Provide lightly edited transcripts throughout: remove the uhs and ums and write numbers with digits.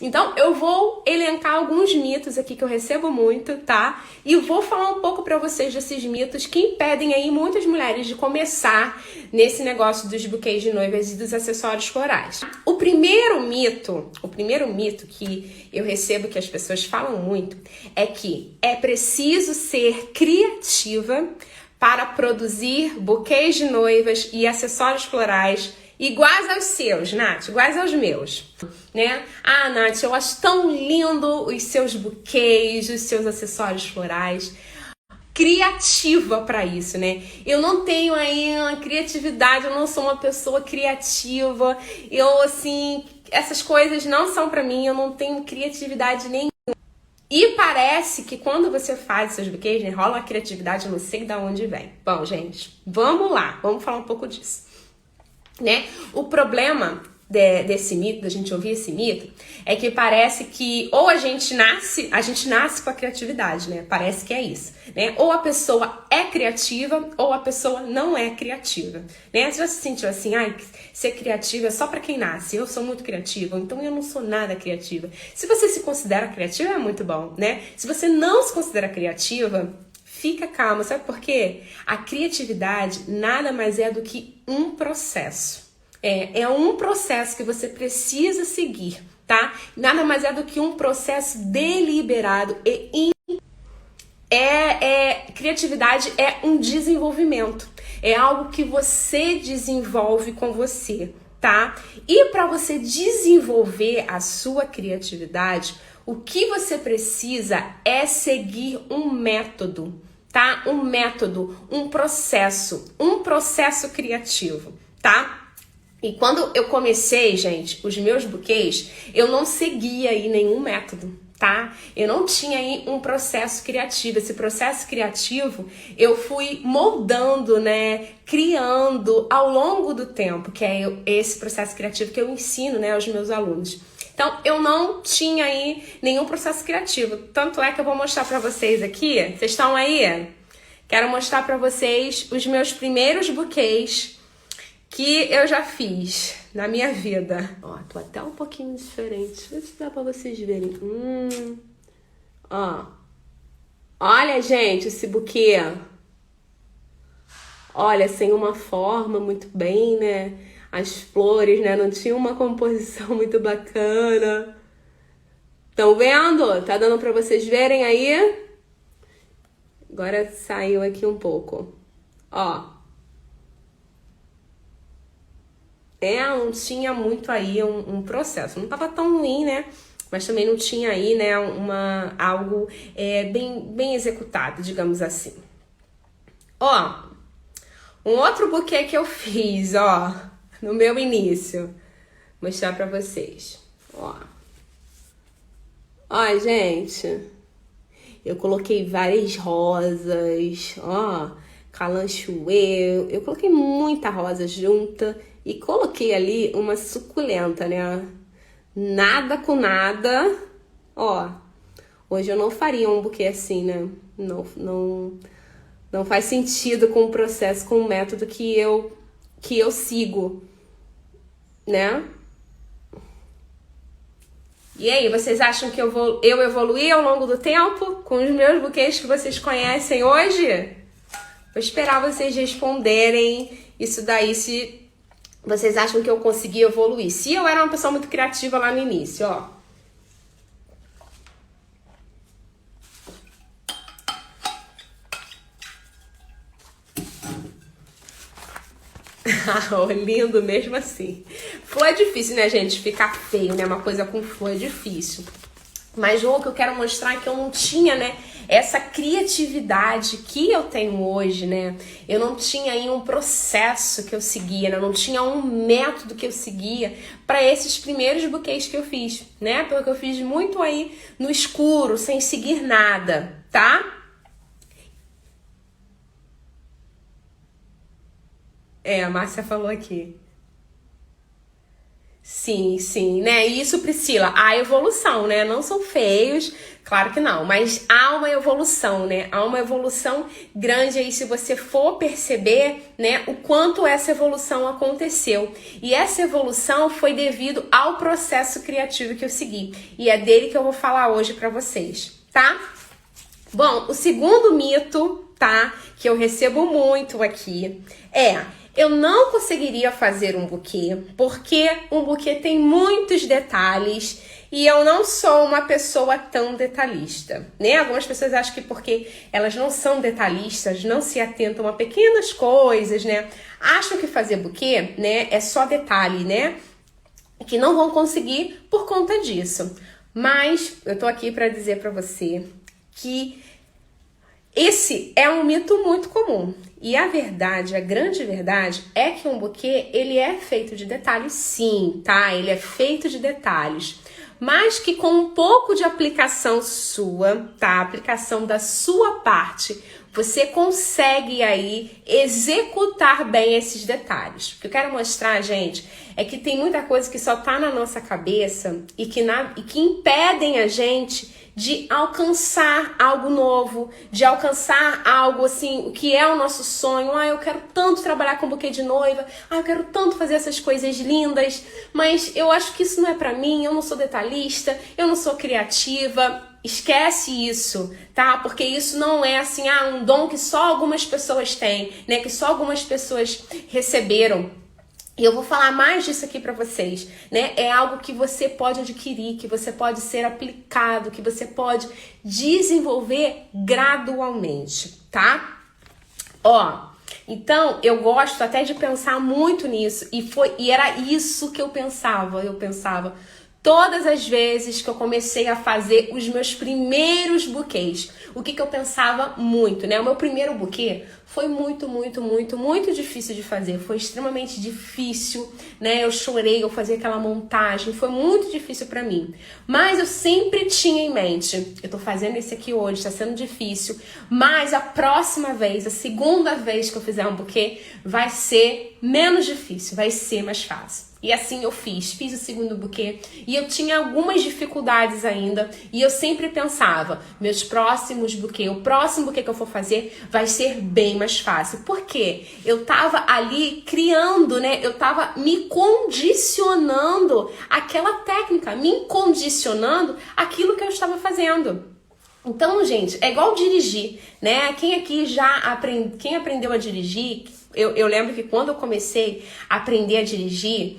Então, eu vou elencar alguns mitos aqui que eu recebo muito, tá? E vou falar um pouco pra vocês desses mitos que impedem aí muitas mulheres de começar nesse negócio dos buquês de noivas e dos acessórios florais. O primeiro mito que eu recebo, que as pessoas falam muito, é que é preciso ser criativa para produzir buquês de noivas e acessórios florais iguais aos seus, Nath, iguais aos meus, né? Ah, Nath, eu acho tão lindo os seus buquês, os seus acessórios florais. Criativa para isso, né? Eu não tenho aí uma criatividade, eu não sou uma pessoa criativa. Eu, assim, essas coisas não são para mim, eu não tenho criatividade nenhuma. E parece que quando você faz seus buquês, né, rola a criatividade, eu não sei de onde vem. Bom, gente, vamos lá, vamos falar um pouco disso, né? O problema desse mito, da gente ouvir esse mito, é que parece que ou a gente nasce com a criatividade, né? Parece que é isso, né? Ou a pessoa é criativa ou a pessoa não é criativa, né? Você já se sentiu assim, ai, ser criativa é só pra quem nasce, eu sou muito criativa, então eu não sou nada criativa. Se você se considera criativa, é muito bom, né? Se você não se considera criativa, fica calma, sabe por quê? A criatividade nada mais é do que um processo. É um processo que você precisa seguir, tá? Nada mais é do que um processo deliberado e criatividade é um desenvolvimento. É algo que você desenvolve com você, tá? E para você desenvolver a sua criatividade, o que você precisa é seguir um método, tá? Um método, um processo criativo, tá? E quando eu comecei, gente, os meus buquês, eu não seguia aí nenhum método, tá? Eu não tinha aí um processo criativo. Esse processo criativo eu fui moldando, né? Criando ao longo do tempo, que é esse processo criativo que eu ensino, né, aos meus alunos. Então, eu não tinha aí nenhum processo criativo. Tanto é que eu vou mostrar pra vocês aqui. Vocês estão aí? Quero mostrar pra vocês os meus primeiros buquês que eu já fiz na minha vida. Ó, tô até um pouquinho diferente. Deixa eu ver se dá pra vocês verem. Ó. Olha, gente, esse buquê. Olha, sem uma forma muito bem, né? As flores, né? Não tinha uma composição muito bacana. Estão vendo? Tá dando pra vocês verem aí? Agora saiu aqui um pouco. Ó. Não tinha muito aí um processo. Não tava tão ruim, né? Mas também não tinha aí, né, algo bem executado, digamos assim. Ó, um outro buquê que eu fiz, ó, no meu início. Vou mostrar pra vocês. Ó. Ó, gente. Eu coloquei várias rosas, ó, calanchoe. Eu coloquei muita rosa junta. E coloquei ali uma suculenta, né? Nada com nada. Ó, hoje eu não faria um buquê assim, né? Não faz sentido com o processo, com o método que eu sigo, né? E aí, vocês acham que eu evoluí ao longo do tempo com os meus buquês que vocês conhecem hoje? Vou esperar vocês responderem isso daí, se vocês acham que eu consegui evoluir. Se eu era uma pessoa muito criativa lá no início, ó. Lindo mesmo assim. Flor é difícil, né, gente? Ficar feio, né? Uma coisa com flor é difícil. Mas o que eu quero mostrar é que eu não tinha, né, essa criatividade que eu tenho hoje, né? Eu não tinha aí um processo que eu seguia, né? Eu não tinha um método que eu seguia para esses primeiros buquês que eu fiz, né? Porque eu fiz muito aí no escuro, sem seguir nada, tá? A Márcia falou aqui. Sim, sim, né? Isso, Priscila, há evolução, né? Não são feios, claro que não, mas há uma evolução, né? Há uma evolução grande aí se você for perceber, né, o quanto essa evolução aconteceu. E essa evolução foi devido ao processo criativo que eu segui. E é dele que eu vou falar hoje pra vocês, tá? Bom, o segundo mito, tá, que eu recebo muito aqui é: eu não conseguiria fazer um buquê porque um buquê tem muitos detalhes e eu não sou uma pessoa tão detalhista, né? Algumas pessoas acham que porque elas não são detalhistas, não se atentam a pequenas coisas, né? Acham que fazer buquê, né, é só detalhe, né? Que não vão conseguir por conta disso. Mas eu tô aqui para dizer para você que esse é um mito muito comum. E a verdade, a grande verdade, é que um buquê, ele é feito de detalhes, sim, tá? Ele é feito de detalhes. Mas que com um pouco de aplicação sua, tá? Aplicação da sua parte, você consegue aí executar bem esses detalhes. O que eu quero mostrar, gente, é que tem muita coisa que só tá na nossa cabeça e que impedem a gente de alcançar algo novo, de alcançar algo assim, o que é o nosso sonho. Eu quero tanto trabalhar com buquê de noiva, eu quero tanto fazer essas coisas lindas, mas eu acho que isso não é pra mim, eu não sou detalhista, eu não sou criativa. Esquece isso, tá? Porque isso não é assim, um dom que só algumas pessoas têm, né? Que só algumas pessoas receberam. E eu vou falar mais disso aqui pra vocês, né? É algo que você pode adquirir, que você pode ser aplicado, que você pode desenvolver gradualmente, tá? Então eu gosto até de pensar muito nisso e era isso que eu pensava todas as vezes que eu comecei a fazer os meus primeiros buquês. O que eu pensava muito, né? O meu primeiro buquê foi muito difícil de fazer. Foi extremamente difícil, né? Eu chorei, eu fazia aquela montagem. Foi muito difícil pra mim. Mas eu sempre tinha em mente: eu tô fazendo esse aqui hoje, tá sendo difícil. Mas a próxima vez, a segunda vez que eu fizer um buquê, vai ser menos difícil, vai ser mais fácil. E assim eu fiz o segundo buquê e eu tinha algumas dificuldades ainda e eu sempre pensava, meus próximos buquê, o próximo buquê que eu for fazer vai ser bem mais fácil. Por quê? Eu tava ali criando, né? Eu tava me condicionando aquela técnica, me condicionando aquilo que eu estava fazendo. Então, gente, é igual dirigir, né? Quem aqui quem aprendeu a dirigir, eu lembro que quando eu comecei a aprender a dirigir,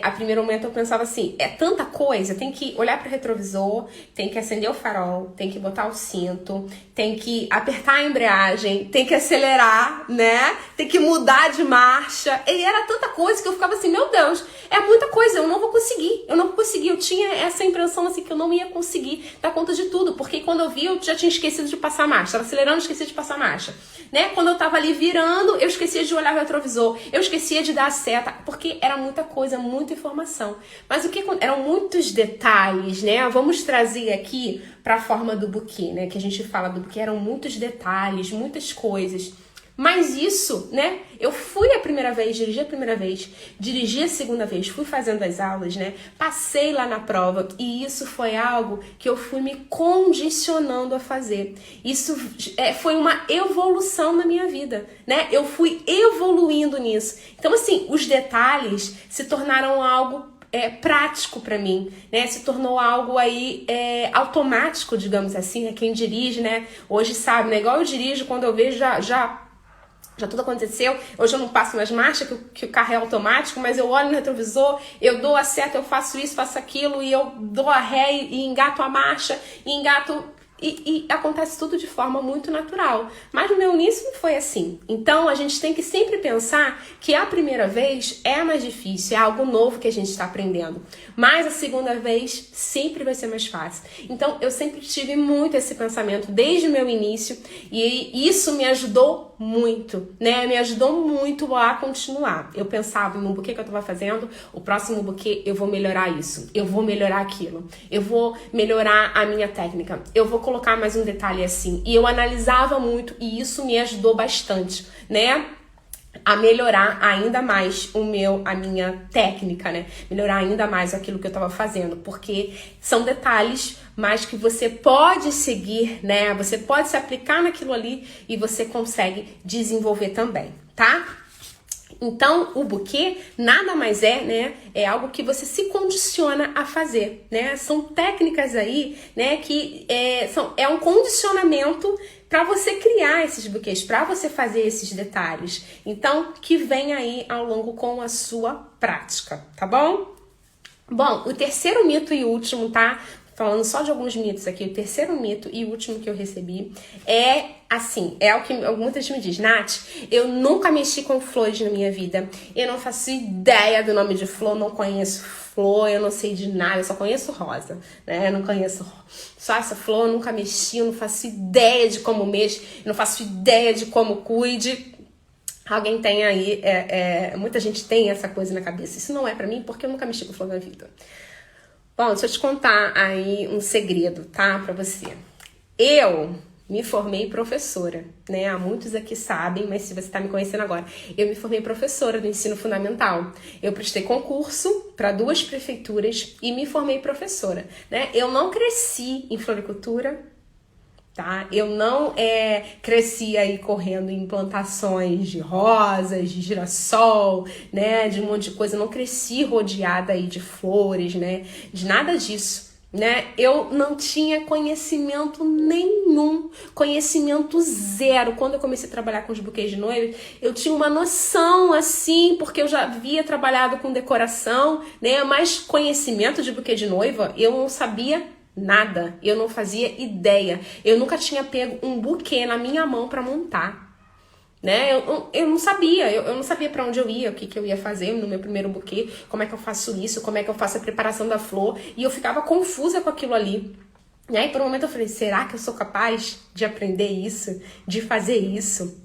a primeiro momento eu pensava assim, é tanta coisa, tem que olhar para o retrovisor, tem que acender o farol, tem que botar o cinto, tem que apertar a embreagem, tem que acelerar, né? Tem que mudar de marcha. E era tanta coisa que eu ficava assim, meu Deus, é muita coisa, eu não vou conseguir. Eu tinha essa impressão assim que eu não ia conseguir dar conta de tudo, porque quando eu vi, eu já tinha esquecido de passar a marcha, tava acelerando, esqueci de passar a marcha, né? Quando eu tava ali virando, eu esquecia de olhar o retrovisor, eu esquecia de dar a seta, porque era muita coisa, muita informação. Mas eram muitos detalhes, né? Vamos trazer aqui para a forma do buquê, né? Que a gente fala do buquê, eram muitos detalhes, muitas coisas. Mas isso, né? Eu fui a primeira vez, dirigi a primeira vez, dirigi a segunda vez, fui fazendo as aulas, né? Passei lá na prova e isso foi algo que eu fui me condicionando a fazer. Isso foi uma evolução na minha vida, né? Eu fui evoluindo nisso. Então, assim, os detalhes se tornaram algo prático para mim, né? Se tornou algo aí automático, digamos assim, né? Quem dirige, né? Hoje sabe, né? Igual eu dirijo, quando eu vejo já tudo aconteceu. Hoje eu não passo mais marcha, que o carro é automático, mas eu olho no retrovisor, eu dou a seta, eu faço isso, faço aquilo, e eu dou a ré e engato a marcha, e engato... E acontece tudo de forma muito natural. Mas no meu início não foi assim. Então a gente tem que sempre pensar que a primeira vez é mais difícil, é algo novo que a gente está aprendendo. Mas a segunda vez sempre vai ser mais fácil. Então eu sempre tive muito esse pensamento desde o meu início e isso me ajudou muito, né? Me ajudou muito a continuar. Eu pensava no buquê que eu estava fazendo, o próximo buquê eu vou melhorar isso, eu vou melhorar aquilo, eu vou melhorar a minha técnica, eu vou colocar mais um detalhe assim. E eu analisava muito e isso me ajudou bastante, né? a melhorar ainda mais a minha técnica, né? Melhorar ainda mais aquilo que eu tava fazendo, porque são detalhes, mas que você pode seguir, né? Você pode se aplicar naquilo ali e você consegue desenvolver também, tá? Então, o buquê nada mais é, né? É algo que você se condiciona a fazer, né? São técnicas aí, né? Que é um condicionamento para você criar esses buquês, para você fazer esses detalhes. Então, que vem aí ao longo com a sua prática, tá bom? Bom, o terceiro mito e último, tá? Falando só de alguns mitos aqui, o terceiro mito e último que eu recebi é assim, é o que muita gente me diz, Nath, eu nunca mexi com flores na minha vida, eu não faço ideia do nome de flor, não conheço flor, eu não sei de nada, eu só conheço rosa, né, eu não conheço só essa flor, eu nunca mexi, eu não faço ideia de como mexe, eu não faço ideia de como cuide. Alguém tem aí, muita gente tem essa coisa na cabeça, isso não é pra mim porque eu nunca mexi com flor na vida. Bom, deixa eu te contar aí um segredo, tá? Pra você. Eu me formei professora, né? Há muitos aqui sabem, mas se você tá me conhecendo agora, eu me formei professora do ensino fundamental. Eu prestei concurso para 2 prefeituras e me formei professora, né? Eu não cresci em floricultura, tá? Eu não cresci aí correndo em plantações de rosas, de girassol, né? De um monte de coisa. Eu não cresci rodeada aí de flores, né? De nada disso, né? Eu não tinha conhecimento nenhum, conhecimento zero. Quando eu comecei a trabalhar com os buquês de noiva, eu tinha uma noção assim, porque eu já havia trabalhado com decoração, né? Mas conhecimento de buquê de noiva, eu não sabia nada, eu não fazia ideia. Eu nunca tinha pego um buquê na minha mão para montar, né? Eu não sabia, eu não sabia para onde eu ia, o que eu ia fazer no meu primeiro buquê, como é que eu faço isso, como é que eu faço a preparação da flor, e eu ficava confusa com aquilo ali. E aí, por um momento eu falei, será que eu sou capaz de aprender isso, de fazer isso?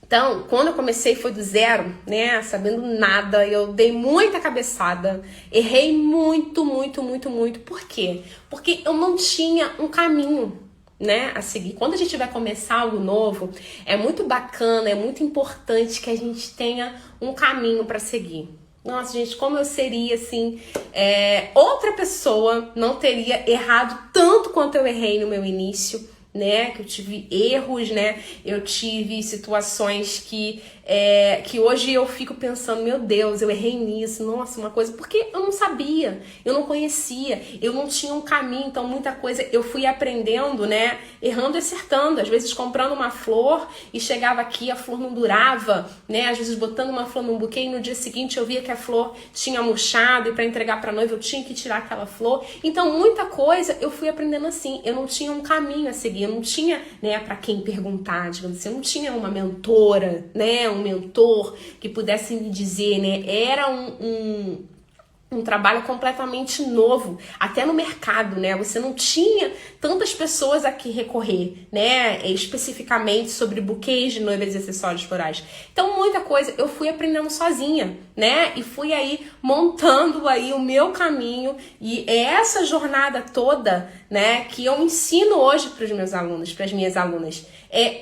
Então, quando eu comecei foi do zero, né, sabendo nada, eu dei muita cabeçada, errei muito. Por quê? Porque eu não tinha um caminho, né, a seguir. Quando a gente vai começar algo novo, é muito bacana, é muito importante que a gente tenha um caminho para seguir. Nossa, gente, como eu seria, assim, outra pessoa não teria errado tanto quanto eu errei no meu início, né, que eu tive erros, né, eu tive situações que hoje eu fico pensando, meu Deus, eu errei nisso, nossa, uma coisa, porque eu não sabia, eu não conhecia, eu não tinha um caminho, então muita coisa eu fui aprendendo, né, errando e acertando, às vezes comprando uma flor e chegava aqui, a flor não durava, né, às vezes botando uma flor num buquê e no dia seguinte eu via que a flor tinha murchado e para entregar para noiva eu tinha que tirar aquela flor, então muita coisa eu fui aprendendo assim, eu não tinha um caminho a seguir, eu não tinha, né, para quem perguntar, digamos assim, eu não tinha uma mentora, né, um mentor que pudesse me dizer, né, era um trabalho completamente novo, até no mercado, né, você não tinha tantas pessoas a que recorrer, né, especificamente sobre buquês de noivas e acessórios florais. Então, muita coisa eu fui aprendendo sozinha, né, e fui aí montando aí o meu caminho, e é essa jornada toda, né, que eu ensino hoje para os meus alunos, para as minhas alunas,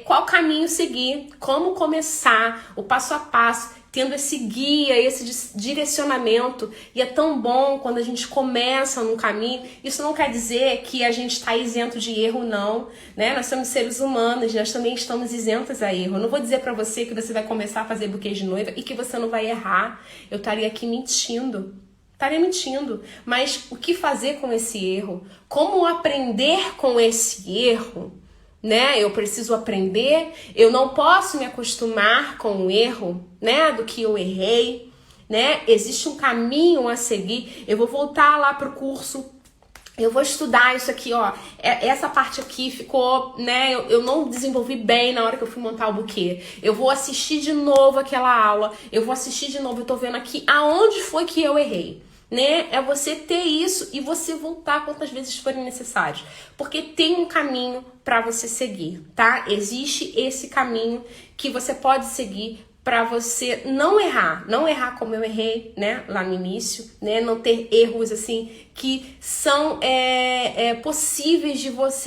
qual caminho seguir, como começar, o passo a passo, tendo esse guia, esse direcionamento. E é tão bom quando a gente começa num caminho. Isso não quer dizer que a gente está isento de erro, não, né? Nós somos seres humanos, nós também estamos isentos a erro. Eu não vou dizer para você que você vai começar a fazer buquê de noiva e que você não vai errar. Eu estaria aqui mentindo. Estaria mentindo. Mas o que fazer com esse erro? Como aprender com esse erro? Né? Eu preciso aprender, eu não posso me acostumar com o erro, né, do que eu errei, né? Existe um caminho a seguir. Eu vou voltar lá pro curso, eu vou estudar isso aqui, ó. Essa parte aqui ficou, né? Eu não desenvolvi bem na hora que eu fui montar o buquê. Eu vou assistir de novo aquela aula, eu vou assistir de novo, eu tô vendo aqui aonde foi que eu errei. Né? É você ter isso e você voltar quantas vezes forem necessários, porque tem um caminho para você seguir, tá? Existe esse caminho que você pode seguir para você não errar como eu errei, né, lá no início, né, não ter erros assim que são possíveis de você